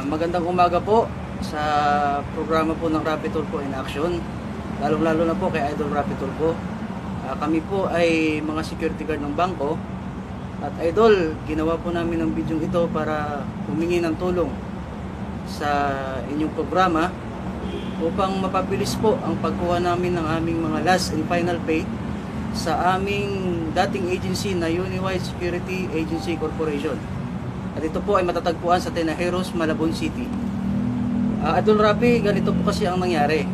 Magandang umaga po sa programa po ng Rapid Tulfo in Action. Lalong-lalo na po kay Idol Rapid Tulfo. Kami po ay mga security guard ng bangko. At Idol, ginawa po namin ang video ito para humingi ng tulong sa inyong programa upang mapabilis po ang pagkuha namin ng aming mga last and final pay sa aming dating agency na Uniwide Security Agency Corporation. At ito po ay matatagpuan sa Tenajeros, Malabon City. Idol Rapi, ganito po kasi ang nangyari.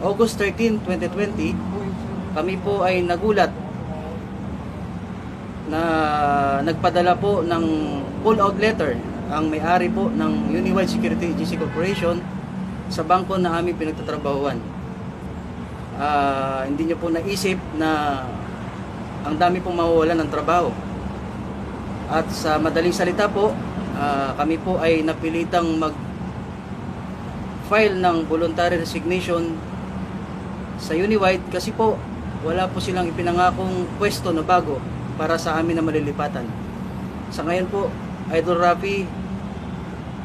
August 13, 2020, kami po ay nagulat na nagpadala po ng pull-out letter ang may-ari po ng Uniwide Security Agency Corporation sa bangko na aming pinagtatrabahuan. Hindi nyo po naisip na ang dami pong mawawalan ng trabaho. At sa madaling salita po, kami po ay napilitang mag-file ng voluntary resignation sa Uniwide kasi po wala po silang ipinangakong pwesto na bago para sa amin na malilipatan. Sa ngayon po, Idol Rafi,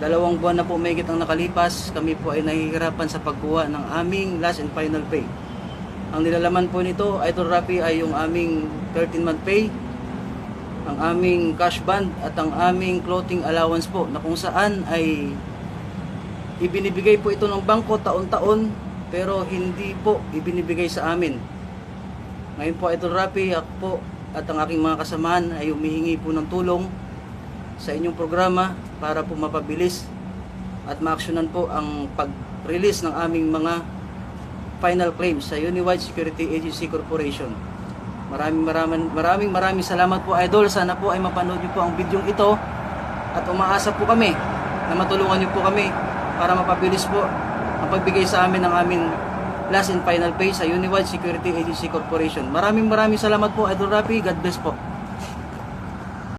2 buwan na po mahigit ang nakalipas, kami po ay nahihirapan sa pagkuha ng aming last and final pay. Ang nilalaman po nito, Idol Rafi, ay yung aming 13-month pay, ang aming cash band at ang aming clothing allowance po, na kung saan ay ibinibigay po ito ng bangko taon-taon pero hindi po ibinibigay sa amin. Ngayon po, Idol Rafi, ako po at ang aking mga kasamahan ay humihingi po ng tulong sa inyong programa para po mapabilis at maaksyonan po ang pag-release ng aming mga final claims sa Uniwide Security Agency Corporation. Maraming salamat po, Idol. Sana po ay mapanood niyo po ang video ito at umaasa po kami na matulungan niyo po kami para mapabilis po ang pagbigay sa amin ng aming last and final pay sa Uniwide Security Agency Corporation. Maraming salamat po, Idol Rapi. God bless po.